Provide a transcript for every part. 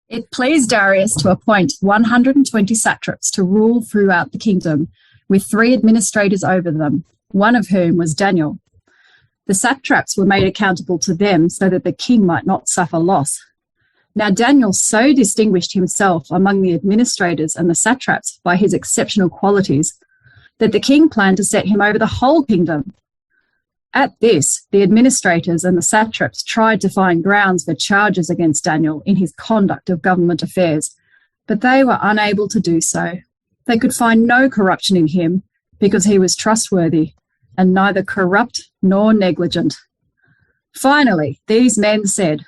It pleased Darius to appoint 120 satraps to rule throughout the kingdom, with 3 administrators over them, one of whom was Daniel. The satraps were made accountable to them so that the king might not suffer loss. Now Daniel so distinguished himself among the administrators and the satraps by his exceptional qualities that the king planned to set him over the whole kingdom. At this, the administrators and the satraps tried to find grounds for charges against Daniel in his conduct of government affairs, but they were unable to do so. They could find no corruption in him because he was trustworthy and neither corrupt nor negligent. Finally, these men said,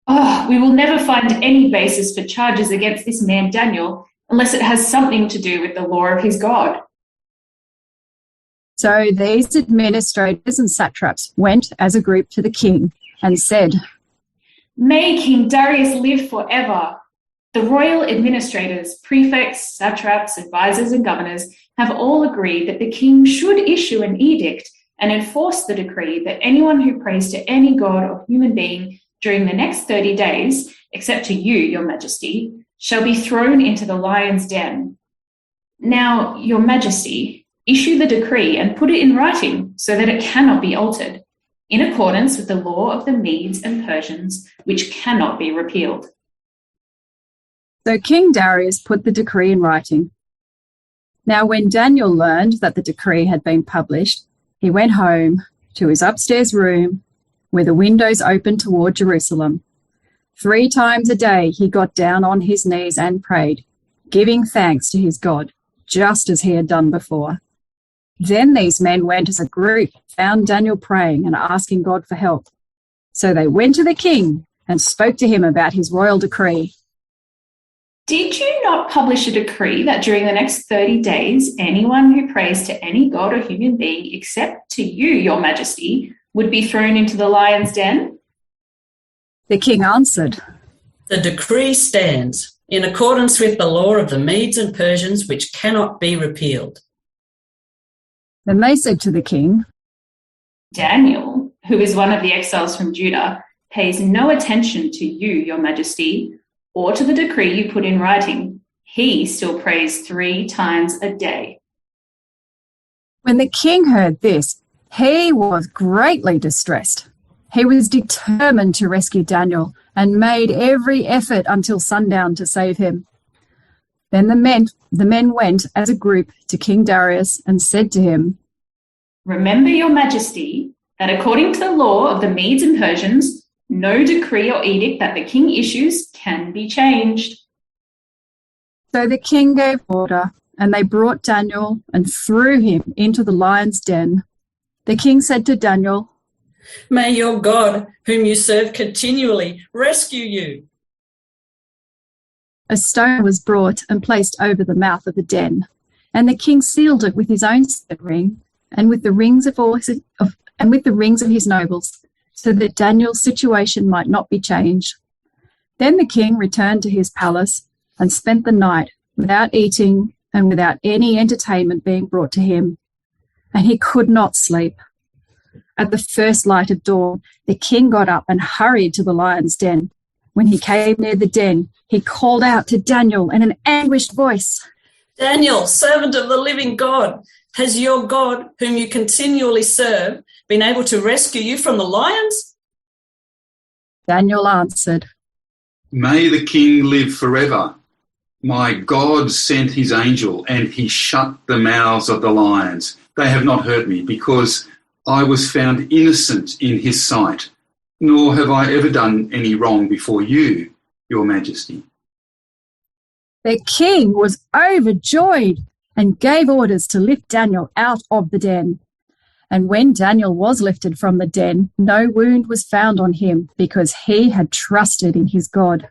We will never find any basis for charges against this man Daniel unless it has something to do with the law of his God. So these administrators and satraps went as a group to the king and said, May King Darius live forever. The royal administrators, prefects, satraps, advisors, and governors have all agreed that the king should issue an edict and enforce the decree that anyone who prays to any god or human being during the next 30 days, except to you, your majesty, shall be thrown into the lion's den. Now, your majesty, issue the decree and put it in writing so that it cannot be altered, in accordance with the law of the Medes and Persians, which cannot be repealed. So King Darius put the decree in writing. Now when Daniel learned that the decree had been published, he went home to his upstairs room where the windows opened toward Jerusalem. 3 times a day he got down on his knees and prayed, giving thanks to his God, just as he had done before. Then these men went as a group, found Daniel praying and asking God for help. So they went to the king and spoke to him about his royal decree. Did you not publish a decree that during the next 30 days, anyone who prays to any god or human being except to you, your majesty, would be thrown into the lion's den? The king answered, The decree stands in accordance with the law of the Medes and Persians, which cannot be repealed. Then they said to the king, Daniel, who is one of the exiles from Judah, pays no attention to you, your majesty, or to the decree you put in writing. He still prays 3 times a day. When the king heard this, he was greatly distressed. He was determined to rescue Daniel and made every effort until sundown to save him. Then the men went as a group to King Darius and said to him, Remember, your majesty, that according to the law of the Medes and Persians, no decree or edict that the king issues can be changed. So the king gave order, and they brought Daniel and threw him into the lion's den. The king said to Daniel, May your God, whom you serve continually, rescue you. A stone was brought and placed over the mouth of the den, and the king sealed it with his own signet ring and with the rings of his nobles, so that Daniel's situation might not be changed. Then the king returned to his palace and spent the night without eating and without any entertainment being brought to him, and he could not sleep. At the first light of dawn, the king got up and hurried to the lion's den. When he came near the den, he called out to Daniel in an anguished voice, Daniel, servant of the living God, has your God, whom you continually serve, been able to rescue you from the lions? Daniel answered, May the king live forever. My God sent his angel, and he shut the mouths of the lions. They have not hurt me, because I was found innocent in his sight, nor have I ever done any wrong before you, your majesty. The king was overjoyed and gave orders to lift Daniel out of the den. And when Daniel was lifted from the den, no wound was found on him, because he had trusted in his God.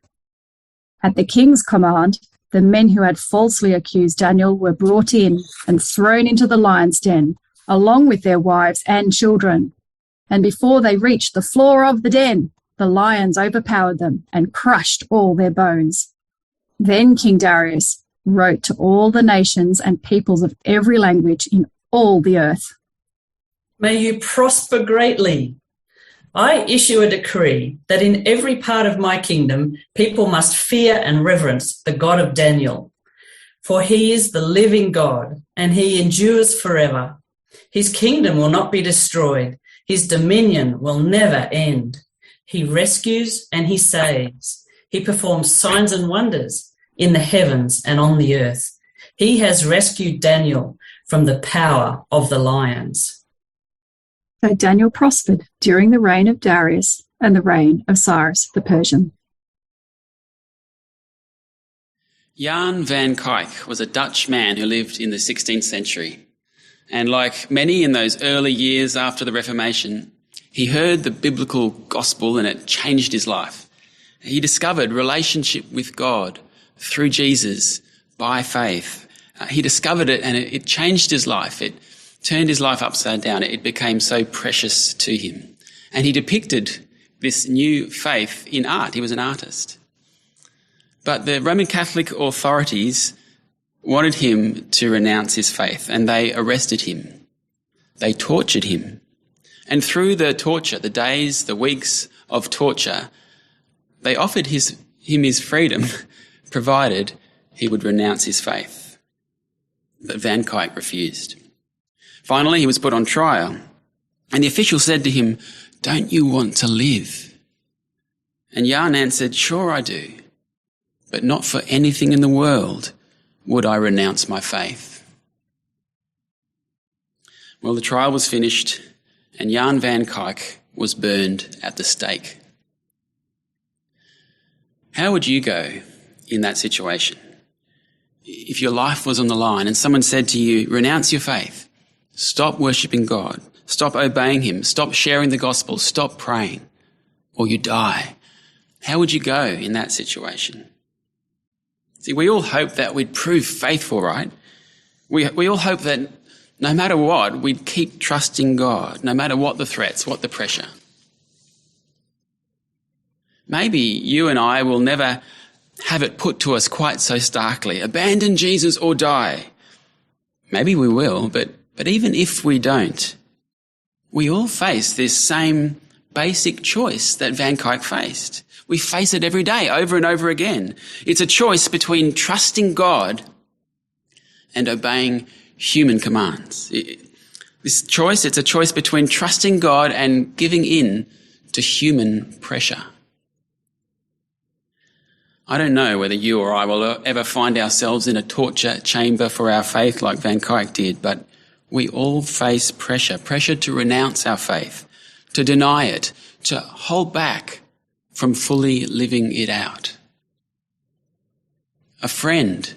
At the king's command, the men who had falsely accused Daniel were brought in and thrown into the lion's den, along with their wives and children. And before they reached the floor of the den, the lions overpowered them and crushed all their bones. Then King Darius wrote to all the nations and peoples of every language in all the earth. May you prosper greatly. I issue a decree that in every part of my kingdom, people must fear and reverence the God of Daniel. For he is the living God, and he endures forever. His kingdom will not be destroyed. His dominion will never end. He rescues and he saves. He performs signs and wonders in the heavens and on the earth. He has rescued Daniel from the power of the lions. So Daniel prospered during the reign of Darius and the reign of Cyrus the Persian. Jan van Kyk was a Dutch man who lived in the 16th century. And like many in those early years after the Reformation, he heard the biblical gospel and it changed his life. He discovered relationship with God through Jesus by faith. He discovered it and it changed his life. It turned his life upside down. It became so precious to him. And he depicted this new faith in art. He was an artist. But the Roman Catholic authorities wanted him to renounce his faith, and they arrested him. They tortured him. And through the torture, the days, the weeks of torture, they offered him his freedom, provided he would renounce his faith. But Van Kyk refused. Finally, he was put on trial, and the official said to him, "Don't you want to live?" And Jan answered, "Sure I do, but not for anything in the world would I renounce my faith." Well, the trial was finished and Jan van Kyk was burned at the stake. How would you go in that situation? If your life was on the line and someone said to you, renounce your faith, stop worshipping God, stop obeying him, stop sharing the gospel, stop praying, or you die, how would you go in that situation? See, we all hope that we'd prove faithful, right? We all hope that no matter what, we'd keep trusting God, no matter what the threats, what the pressure. Maybe you and I will never have it put to us quite so starkly, abandon Jesus or die. Maybe we will, but even if we don't, we all face this same basic choice that Van Kyk faced. We face it every day, over and over again. It's a choice between trusting God and obeying human commands. This choice, it's a choice between trusting God and giving in to human pressure. I don't know whether you or I will ever find ourselves in a torture chamber for our faith like Van Kyk did, but we all face pressure to renounce our faith, to deny it, to hold back from fully living it out. A friend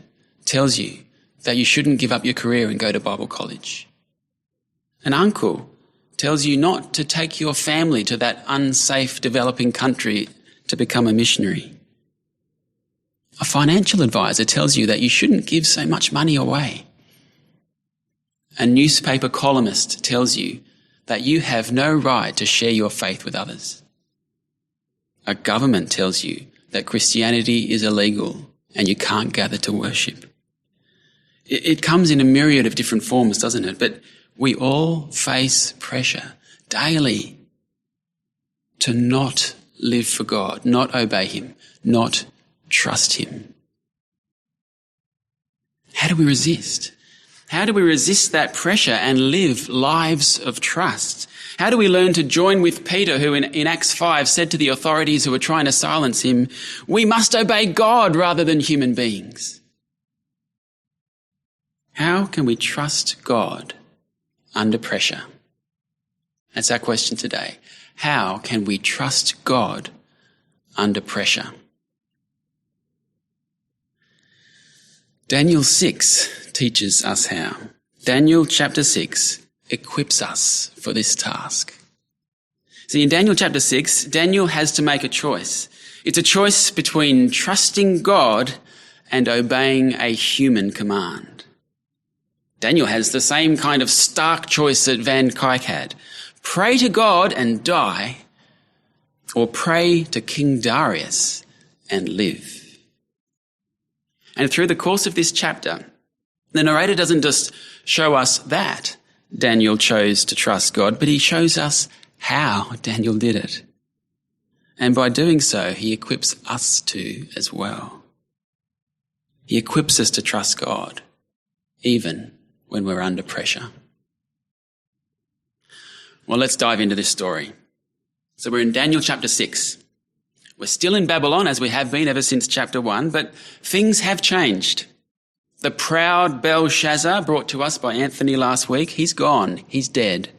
tells you that you shouldn't give up your career and go to Bible college. An uncle tells you not to take your family to that unsafe developing country to become a missionary. A financial advisor tells you that you shouldn't give so much money away. A newspaper columnist tells you that you have no right to share your faith with others. A government tells you that Christianity is illegal and you can't gather to worship. It comes in a myriad of different forms, doesn't it? But we all face pressure daily to not live for God, not obey him, not trust him. How do we resist? How do we resist that pressure and live lives of trust? How do we learn to join with Peter, who in Acts 5 said to the authorities who were trying to silence him, "We must obey God rather than human beings"? How can we trust God under pressure? That's our question today. How can we trust God under pressure? Daniel 6 teaches us how. Daniel chapter 6 equips us for this task. See, in Daniel chapter 6, Daniel has to make a choice. It's a choice between trusting God and obeying a human command. Daniel has the same kind of stark choice that Van Kyk had. Pray to God and die, or pray to King Darius and live. And through the course of this chapter, the narrator doesn't just show us that Daniel chose to trust God, but he shows us how Daniel did it. And by doing so, he equips us to as well. He equips us to trust God, even when we're under pressure. Well, let's dive into this story. So we're in Daniel chapter 6. We're still in Babylon, as we have been ever since chapter 1, but things have changed. The proud Belshazzar, brought to us by Anthony last week, he's gone. He's dead.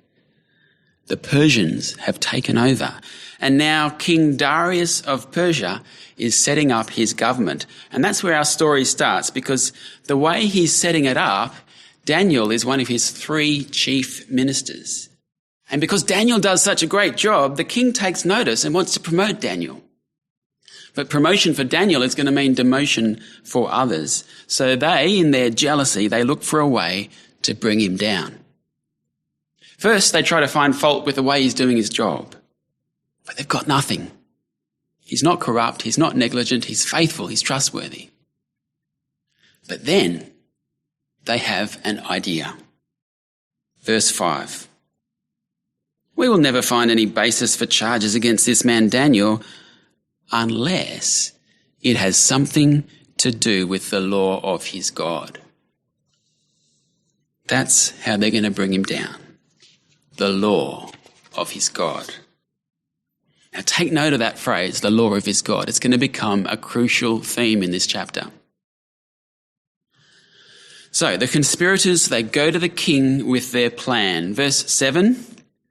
The Persians have taken over. And now King Darius of Persia is setting up his government. And that's where our story starts, because the way he's setting it up, Daniel is one of his 3 chief ministers. And because Daniel does such a great job, the king takes notice and wants to promote Daniel. But promotion for Daniel is going to mean demotion for others. So they, in their jealousy, they look for a way to bring him down. First, they try to find fault with the way he's doing his job. But they've got nothing. He's not corrupt, he's not negligent, he's faithful, he's trustworthy. But then they have an idea. Verse 5. We will never find any basis for charges against this man Daniel unless it has something to do with the law of his God. That's how they're going to bring him down. The law of his God. Now take note of that phrase, the law of his God. It's going to become a crucial theme in this chapter. So the conspirators, they go to the king with their plan. Verse 7,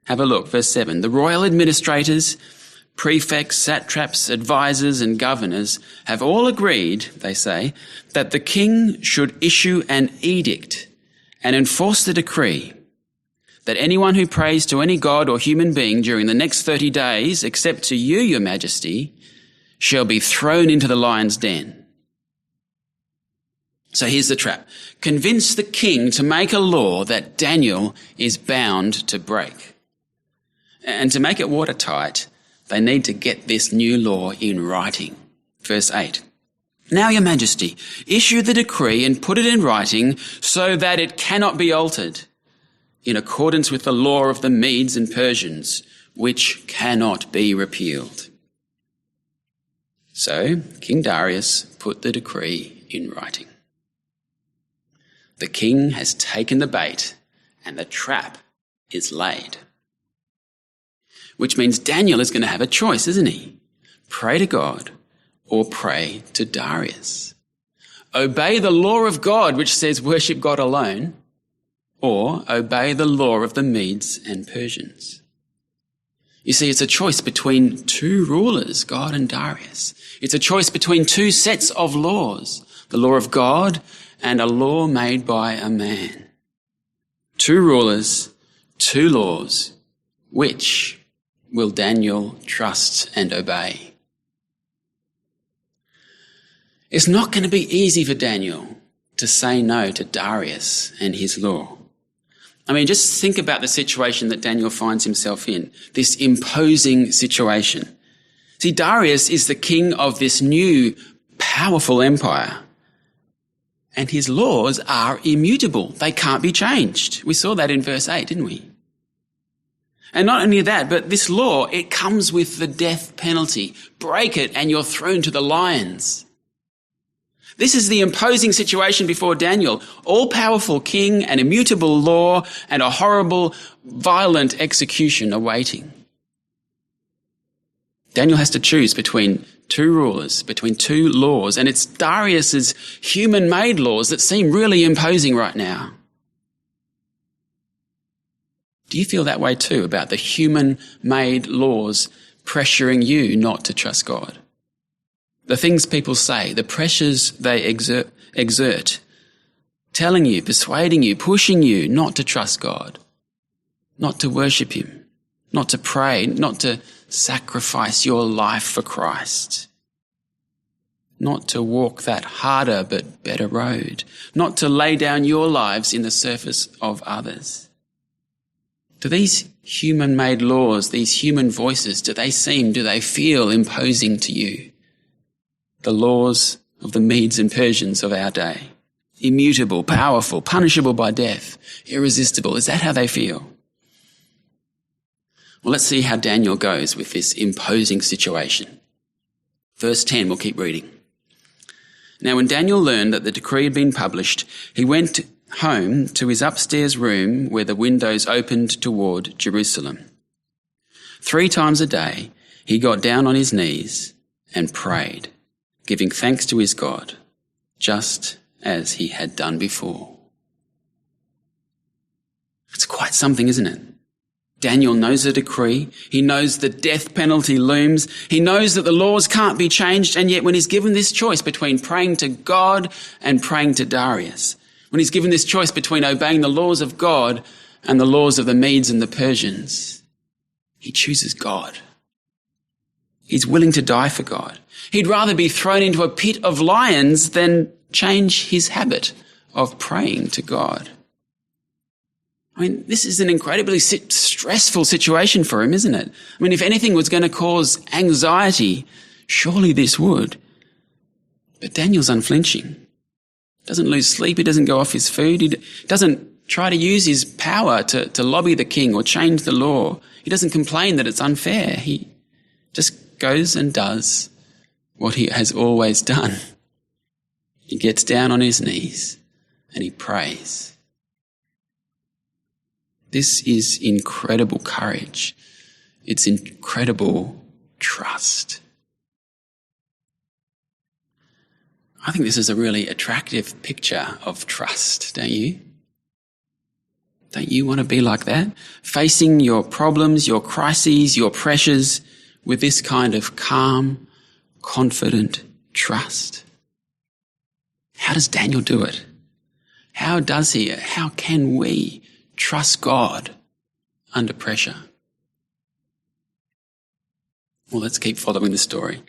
have a look. Verse 7, the royal administrators, prefects, satraps, advisors and governors have all agreed, they say, that the king should issue an edict and enforce the decree that anyone who prays to any god or human being during the next 30 days, except to you, your majesty, shall be thrown into the lion's den. So here's the trap. Convince the king to make a law that Daniel is bound to break. And to make it watertight, they need to get this new law in writing. Verse 8. Now, your majesty, issue the decree and put it in writing so that it cannot be altered, in accordance with the law of the Medes and Persians, which cannot be repealed. So King Darius put the decree in writing. The king has taken the bait and the trap is laid. Which means Daniel is going to have a choice, isn't he? Pray to God or pray to Darius. Obey the law of God, which says worship God alone, or obey the law of the Medes and Persians. You see, it's a choice between 2 rulers, God and Darius. It's a choice between 2 sets of laws, the law of God and a law made by a man. 2 rulers, 2 laws. Which will Daniel trust and obey? It's not going to be easy for Daniel to say no to Darius and his law. I mean, just think about the situation that Daniel finds himself in, this imposing situation. See, Darius is the king of this new, powerful empire. And his laws are immutable. They can't be changed. We saw that in verse 8, didn't we? And not only that, but this law, it comes with the death penalty. Break it and you're thrown to the lions. This is the imposing situation before Daniel. All-powerful king, an immutable law, and a horrible, violent execution awaiting. Daniel has to choose between 2 rulers, between 2 laws, and it's Darius's human-made laws that seem really imposing right now. Do you feel that way too about the human-made laws pressuring you not to trust God? The things people say, the pressures they exert, telling you, persuading you, pushing you not to trust God, not to worship him, not to pray, not to sacrifice your life for Christ, not to walk that harder but better road, not to lay down your lives in the service of others. Do these human-made laws, these human voices, do they feel imposing to you? The laws of the Medes and Persians of our day. Immutable, powerful, punishable by death, irresistible. Is that how they feel? Well, let's see how Daniel goes with this imposing situation. Verse 10, we'll keep reading. Now, when Daniel learned that the decree had been published, he went home to his upstairs room where the windows opened toward Jerusalem. 3 times a day, he got down on his knees and prayed, giving thanks to his God, just as he had done before. It's quite something, isn't it? Daniel knows the decree. He knows the death penalty looms. He knows that the laws can't be changed. And yet when he's given this choice between praying to God and praying to Darius, when he's given this choice between obeying the laws of God and the laws of the Medes and the Persians, he chooses God. He's willing to die for God. He'd rather be thrown into a pit of lions than change his habit of praying to God. I mean, this is an incredibly stressful situation for him, isn't it? I mean, if anything was going to cause anxiety, surely this would. But Daniel's unflinching. Doesn't lose sleep. He doesn't go off his food. He doesn't try to use his power to lobby the king or change the law. He doesn't complain that it's unfair. He just goes and does what he has always done. He gets down on his knees and he prays. This is incredible courage. It's incredible trust. I think this is a really attractive picture of trust, don't you? Don't you want to be like that? Facing your problems, your crises, your pressures with this kind of calm, confident trust. How does Daniel do it? How does he? How can we trust God under pressure? Well, let's keep following the story.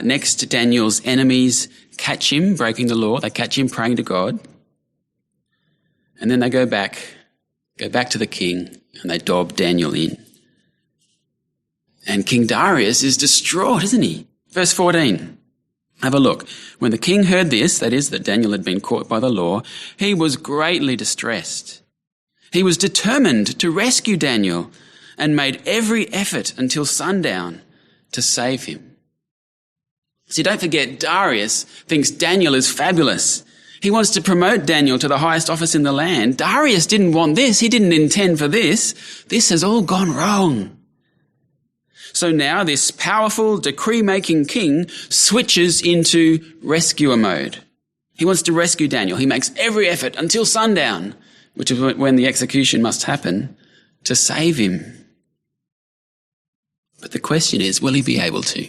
Next, Daniel's enemies catch him breaking the law. They catch him praying to God. And then they go back to the king and they dob Daniel in. And King Darius is distraught, isn't he? Verse 14. Have a look. When the king heard this, that is, that Daniel had been caught by the law, he was greatly distressed. He was determined to rescue Daniel and made every effort until sundown to save him. See, don't forget, Darius thinks Daniel is fabulous. He wants to promote Daniel to the highest office in the land. Darius didn't want this. He didn't intend for this. This has all gone wrong. So now this powerful decree-making king switches into rescuer mode. He wants to rescue Daniel. He makes every effort until sundown, which is when the execution must happen, to save him. But the question is, will he be able to?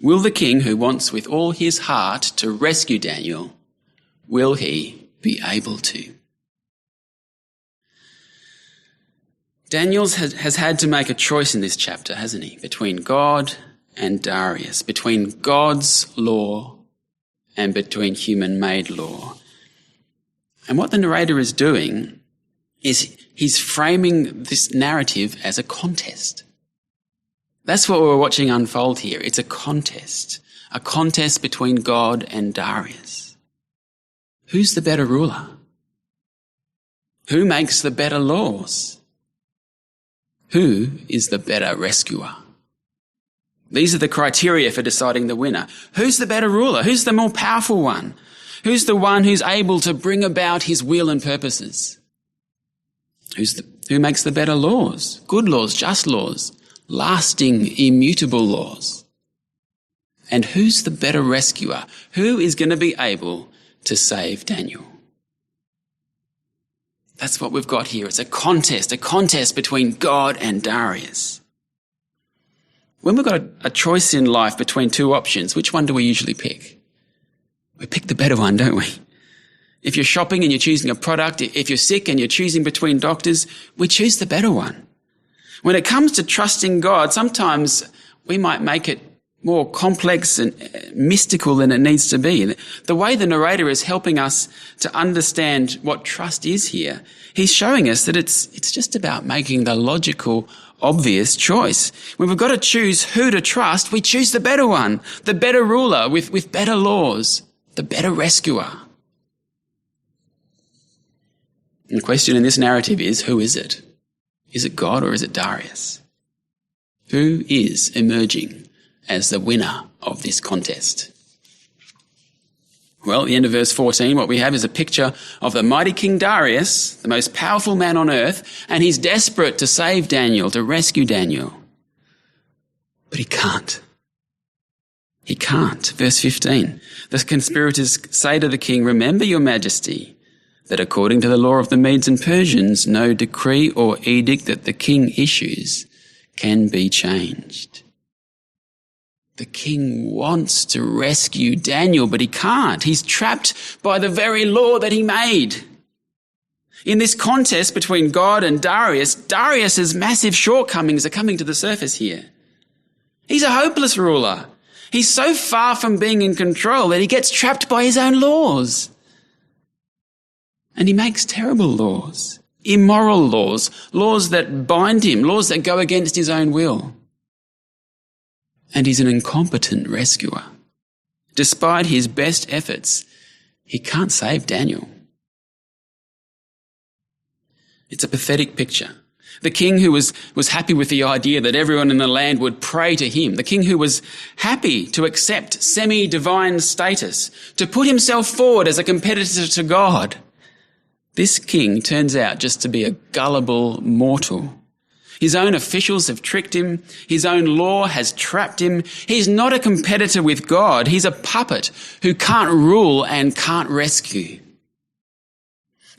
Will the king, who wants with all his heart to rescue Daniel, will he be able to? Daniel has had to make a choice in this chapter, hasn't he? Between God and Darius, between God's law and between human-made law. And what the narrator is doing is he's framing this narrative as a contest. That's what we're watching unfold here. It's a contest between God and Darius. Who's the better ruler? Who makes the better laws? Who is the better rescuer? These are the criteria for deciding the winner. Who's the better ruler? Who's the more powerful one? Who's the one who's able to bring about his will and purposes? Who makes the better laws? Good laws, just laws, lasting, immutable laws. And who's the better rescuer? Who is going to be able to save Daniel? That's what we've got here. It's a contest between God and Darius. When we've got a choice in life between two options, which one do we usually pick? We pick the better one, don't we? If you're shopping and you're choosing a product, if you're sick and you're choosing between doctors, we choose the better one. When it comes to trusting God, sometimes we might make it more complex and mystical than it needs to be. The way the narrator is helping us to understand what trust is here, he's showing us that it's just about making the logical, obvious choice. When we've got to choose who to trust, we choose the better one, the better ruler with better laws, the better rescuer. And the question in this narrative is, who is it? Is it God or is it Darius? Who is emerging as the winner of this contest? Well, at the end of verse 14, what we have is a picture of the mighty King Darius, the most powerful man on earth, and he's desperate to save Daniel, to rescue Daniel. But he can't. He can't. Verse 15, the conspirators say to the king, "Remember, your majesty, that according to the law of the Medes and Persians, no decree or edict that the king issues can be changed." The king wants to rescue Daniel, but he can't. He's trapped by the very law that he made. In this contest between God and Darius, Darius's massive shortcomings are coming to the surface here. He's a hopeless ruler. He's so far from being in control that he gets trapped by his own laws. And he makes terrible laws, immoral laws, laws that bind him, laws that go against his own will. And he's an incompetent rescuer. Despite his best efforts, he can't save Daniel. It's a pathetic picture. The king who was happy with the idea that everyone in the land would pray to him, the king who was happy to accept semi-divine status, to put himself forward as a competitor to God, this king turns out just to be a gullible mortal. His own officials have tricked him. His own law has trapped him. He's not a competitor with God. He's a puppet who can't rule and can't rescue.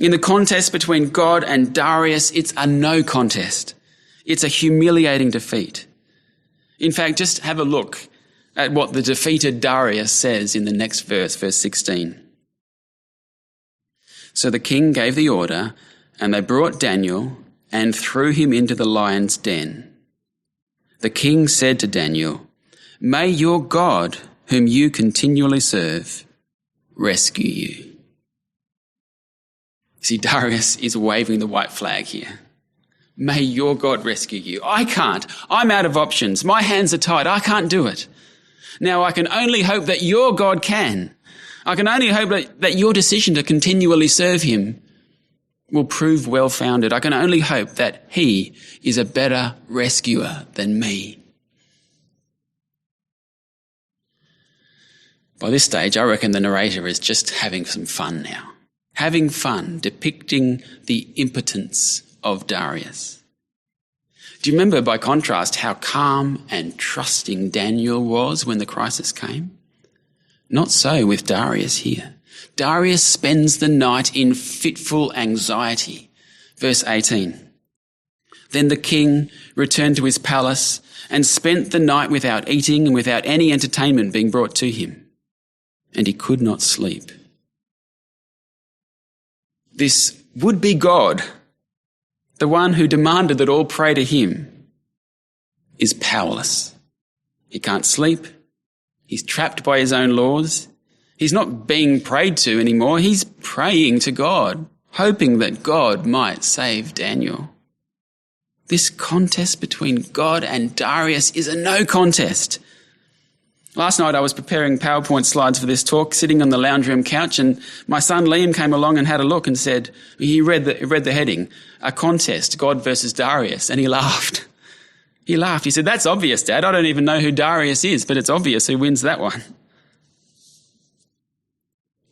In the contest between God and Darius, it's a no contest. It's a humiliating defeat. In fact, just have a look at what the defeated Darius says in the next verse, verse 16. So the king gave the order, and they brought Daniel and threw him into the lion's den. The king said to Daniel, "May your God, whom you continually serve, rescue you." See, Darius is waving the white flag here. May your God rescue you. I can't. I'm out of options. My hands are tied. I can't do it. Now I can only hope that your God can. I can only hope that your decision to continually serve him will prove well-founded. I can only hope that he is a better rescuer than me. By this stage, I reckon the narrator is just having some fun now. Having fun depicting the impotence of Darius. Do you remember, by contrast, how calm and trusting Daniel was when the crisis came? Not so with Darius here. Darius spends the night in fitful anxiety. Verse 18. Then the king returned to his palace and spent the night without eating and without any entertainment being brought to him. And he could not sleep. This would-be God, the one who demanded that all pray to him, is powerless. He can't sleep. He's trapped by his own laws. He's not being prayed to anymore. He's praying to God, hoping that God might save Daniel. This contest between God and Darius is a no contest. Last night I was preparing PowerPoint slides for this talk, sitting on the lounge room couch, and my son Liam came along and had a look and said, he read the heading, "A Contest, God versus Darius," and he laughed. He laughed. He said, "That's obvious, Dad. I don't even know who Darius is, but it's obvious who wins that one."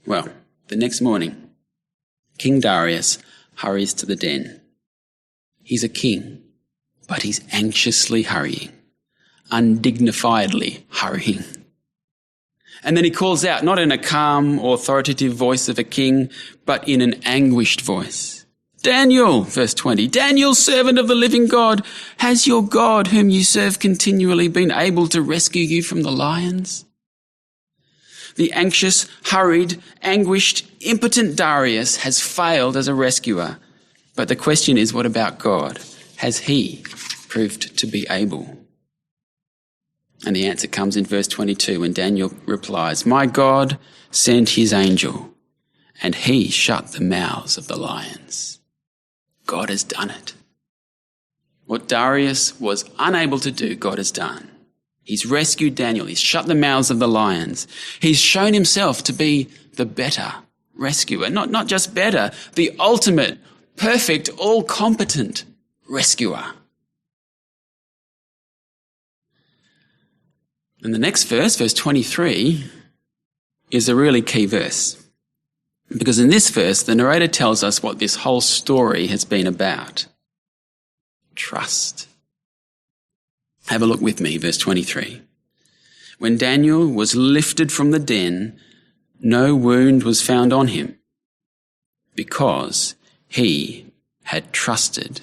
Well, the next morning, King Darius hurries to the den. He's a king, but he's anxiously hurrying, undignifiedly hurrying. And then he calls out, not in a calm, authoritative voice of a king, but in an anguished voice. "Daniel," verse 20, "Daniel, servant of the living God, has your God, whom you serve continually, been able to rescue you from the lions?" The anxious, hurried, anguished, impotent Darius has failed as a rescuer. But the question is, what about God? Has he proved to be able? And the answer comes in verse 22 when Daniel replies, "My God sent his angel, and he shut the mouths of the lions." God has done it. What Darius was unable to do, God has done. He's rescued Daniel. He's shut the mouths of the lions. He's shown himself to be the better rescuer. Not just better, the ultimate, perfect, all-competent rescuer. And the next verse, verse 23, is a really key verse. Because in this verse, the narrator tells us what this whole story has been about. Trust. Have a look with me, verse 23. When Daniel was lifted from the den, no wound was found on him, because he had trusted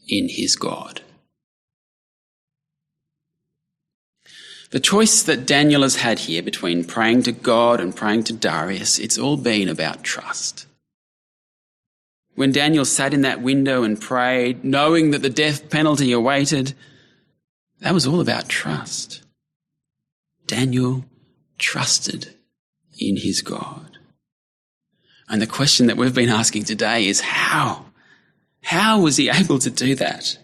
in his God. The choice that Daniel has had here between praying to God and praying to Darius, it's all been about trust. When Daniel sat in that window and prayed, knowing that the death penalty awaited, that was all about trust. Daniel trusted in his God. And the question that we've been asking today is how? How was he able to do that?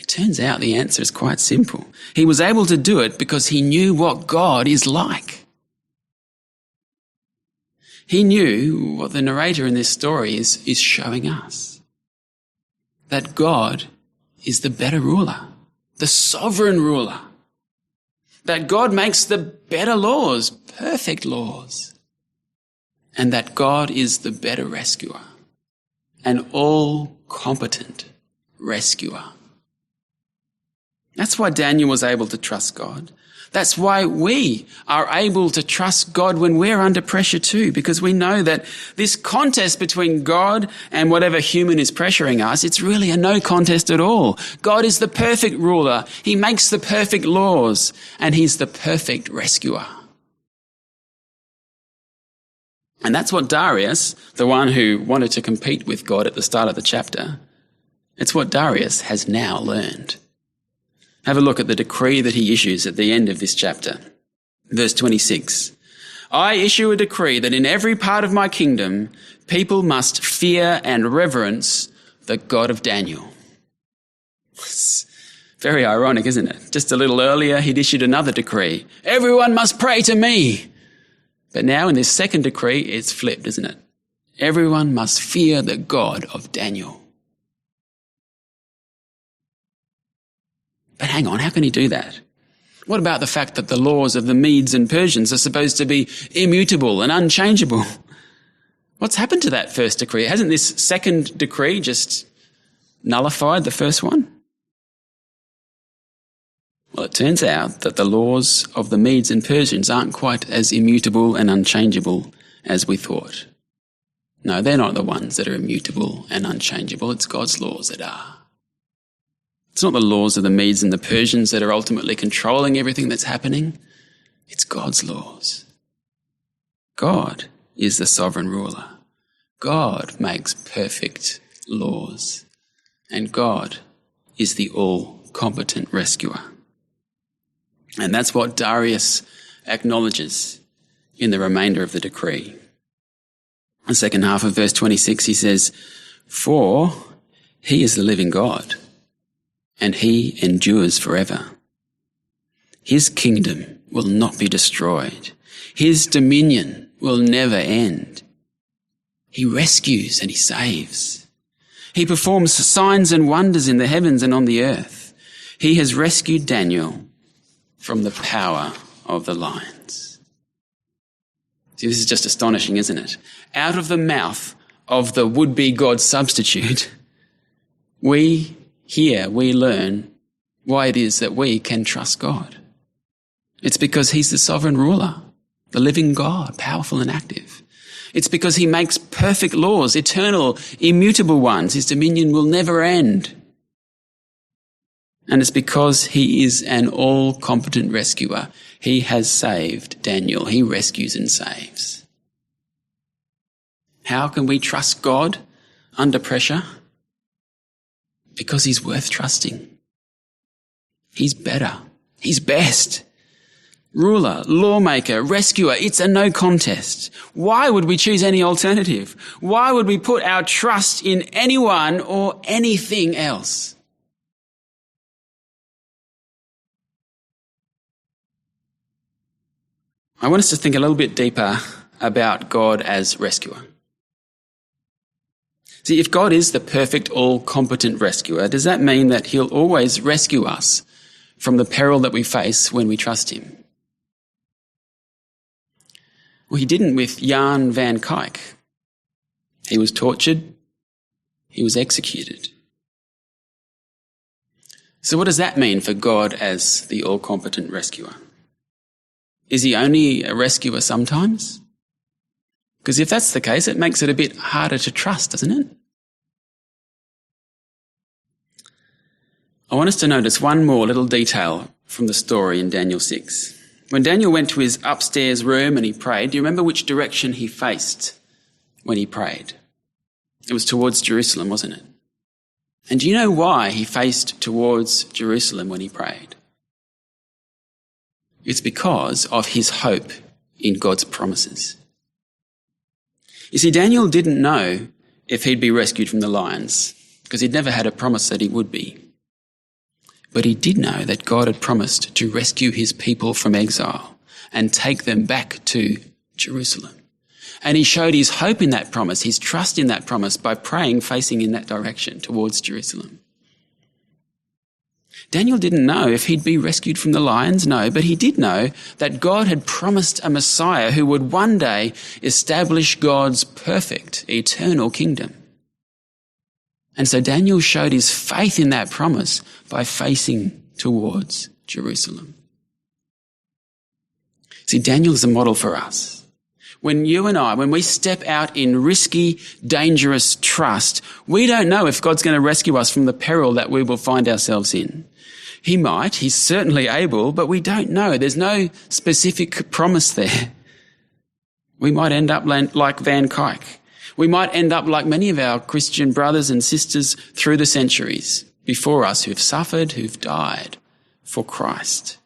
It turns out the answer is quite simple. He was able to do it because he knew what God is like. He knew what the narrator in this story is showing us. That God is the better ruler, the sovereign ruler. That God makes the better laws, perfect laws. And that God is the better rescuer, an all-competent rescuer. That's why Daniel was able to trust God. That's why we are able to trust God when we're under pressure too, because we know that this contest between God and whatever human is pressuring us, it's really a no contest at all. God is the perfect ruler. He makes the perfect laws, and he's the perfect rescuer. And that's what Darius, the one who wanted to compete with God at the start of the chapter, it's what Darius has now learned. Have a look at the decree that he issues at the end of this chapter. Verse 26. I issue a decree that in every part of my kingdom, people must fear and reverence the God of Daniel. It's very ironic, isn't it? Just a little earlier, he'd issued another decree. Everyone must pray to me. But now in this second decree, it's flipped, isn't it? Everyone must fear the God of Daniel. But hang on, how can he do that? What about the fact that the laws of the Medes and Persians are supposed to be immutable and unchangeable? What's happened to that first decree? Hasn't this second decree just nullified the first one? Well, it turns out that the laws of the Medes and Persians aren't quite as immutable and unchangeable as we thought. No, they're not the ones that are immutable and unchangeable. It's God's laws that are. It's not the laws of the Medes and the Persians that are ultimately controlling everything that's happening. It's God's laws. God is the sovereign ruler. God makes perfect laws. And God is the all-competent rescuer. And that's what Darius acknowledges in the remainder of the decree. The second half of verse 26, he says, for he is the living God, and he endures forever. His kingdom will not be destroyed. His dominion will never end. He rescues and he saves. He performs signs and wonders in the heavens and on the earth. He has rescued Daniel from the power of the lions. See, this is just astonishing, isn't it? Out of the mouth of the would-be God substitute, we learn why it is that we can trust God. It's because he's the sovereign ruler, the living God, powerful and active. It's because he makes perfect laws, eternal, immutable ones. His dominion will never end. And it's because he is an all-competent rescuer. He has saved Daniel. He rescues and saves. How can we trust God under pressure? Because he's worth trusting. He's better. He's best. Ruler, lawmaker, rescuer, it's a no contest. Why would we choose any alternative? Why would we put our trust in anyone or anything else? I want us to think a little bit deeper about God as rescuer. See, if God is the perfect, all-competent rescuer, does that mean that he'll always rescue us from the peril that we face when we trust him? Well, he didn't with Jan van Kyk. He was tortured. He was executed. So what does that mean for God as the all-competent rescuer? Is he only a rescuer sometimes? Because if that's the case, it makes it a bit harder to trust, doesn't it? I want us to notice one more little detail from the story in Daniel 6. When Daniel went to his upstairs room and he prayed, do you remember which direction he faced when he prayed? It was towards Jerusalem, wasn't it? And do you know why he faced towards Jerusalem when he prayed? It's because of his hope in God's promises. You see, Daniel didn't know if he'd be rescued from the lions because he'd never had a promise that he would be. But he did know that God had promised to rescue his people from exile and take them back to Jerusalem. And he showed his hope in that promise, his trust in that promise, by praying facing in that direction towards Jerusalem. Daniel didn't know if he'd be rescued from the lions, no, but he did know that God had promised a Messiah who would one day establish God's perfect, eternal kingdom. And so Daniel showed his faith in that promise by facing towards Jerusalem. See, Daniel is a model for us. When you and I, when we step out in risky, dangerous trust, we don't know if God's going to rescue us from the peril that we will find ourselves in. He might, he's certainly able, but we don't know. There's no specific promise there. We might end up like Van Kyk. We might end up like many of our Christian brothers and sisters through the centuries before us who've suffered, who've died for Christ.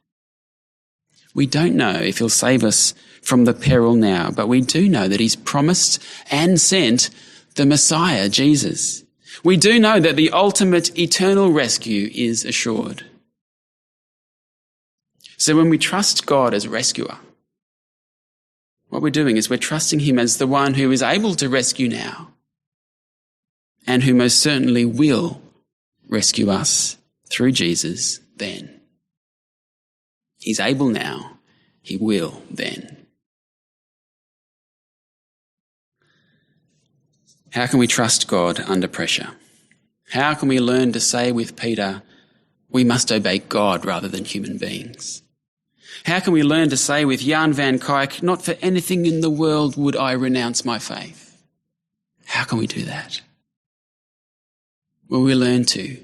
We don't know if he'll save us from the peril now, but we do know that he's promised and sent the Messiah, Jesus. We do know that the ultimate eternal rescue is assured. So when we trust God as rescuer, what we're doing is we're trusting him as the one who is able to rescue now and who most certainly will rescue us through Jesus then. He's able now, he will then. How can we trust God under pressure? How can we learn to say with Peter, we must obey God rather than human beings? How can we learn to say with Jan van Kyk, not for anything in the world would I renounce my faith? How can we do that? Well, we learn to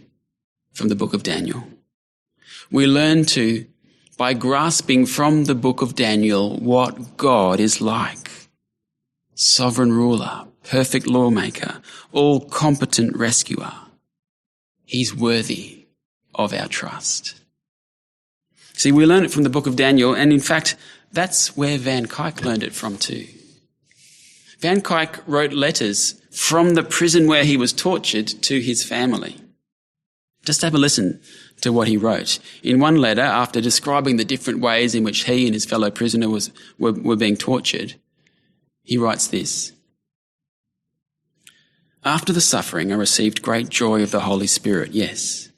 from the book of Daniel. We learn to by grasping from the book of Daniel what God is like. Sovereign ruler, perfect lawmaker, all-competent rescuer. He's worthy of our trust. See, we learn it from the book of Daniel, and in fact, that's where Van Kyk learned it from too. Van Kyk wrote letters from the prison where he was tortured to his family. Just have a listen to what he wrote. In one letter, after describing the different ways in which he and his fellow prisoner were being tortured, he writes this. After the suffering, I received great joy of the Holy Spirit, yes.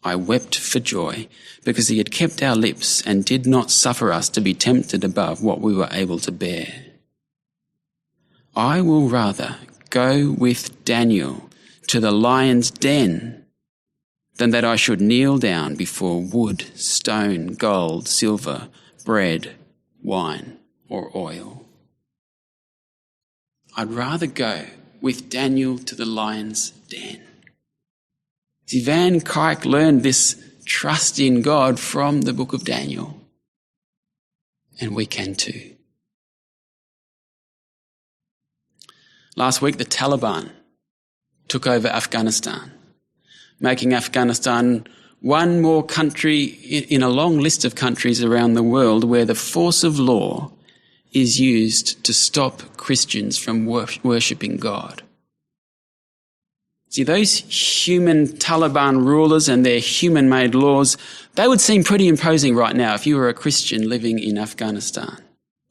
I wept for joy because he had kept our lips and did not suffer us to be tempted above what we were able to bear. I will rather go with Daniel to the lion's den than that I should kneel down before wood, stone, gold, silver, bread, wine, or oil. I'd rather go with Daniel to the lion's den. See, Van Kyk learned this trust in God from the book of Daniel. And we can too. Last week, the Taliban took over Afghanistan, making Afghanistan one more country in a long list of countries around the world where the force of law is used to stop Christians from worshipping God. See, those human Taliban rulers and their human-made laws, they would seem pretty imposing right now if you were a Christian living in Afghanistan.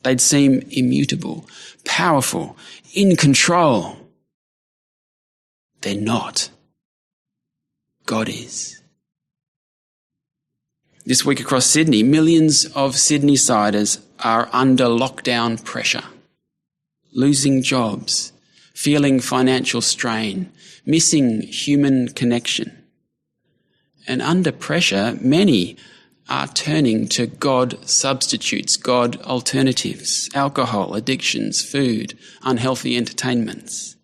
They'd seem immutable, powerful, in control. They're not. God is. This week across Sydney, millions of Sydney-siders are under lockdown pressure, losing jobs, feeling financial strain, missing human connection. And under pressure, many are turning to God substitutes, God alternatives, alcohol, addictions, food, unhealthy entertainments.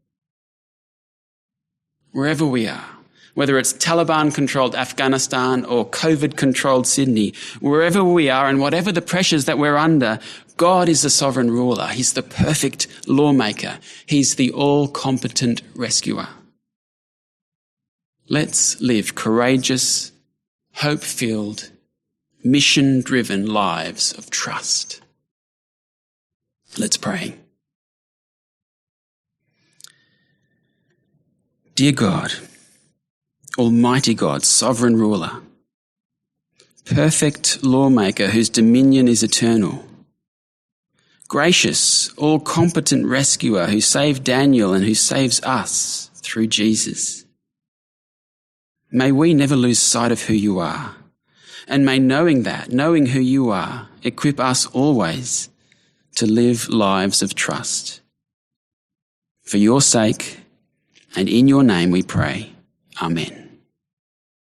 Wherever we are, whether it's Taliban-controlled Afghanistan or COVID-controlled Sydney, wherever we are and whatever the pressures that we're under, God is the sovereign ruler. He's the perfect lawmaker. He's the all-competent rescuer. Let's live courageous, hope-filled, mission-driven lives of trust. Let's pray. Dear God, Almighty God, sovereign ruler, perfect lawmaker whose dominion is eternal, gracious, all-competent rescuer who saved Daniel and who saves us through Jesus. May we never lose sight of who you are, and may knowing who you are, equip us always to live lives of trust. For your sake and in your name we pray. Amen.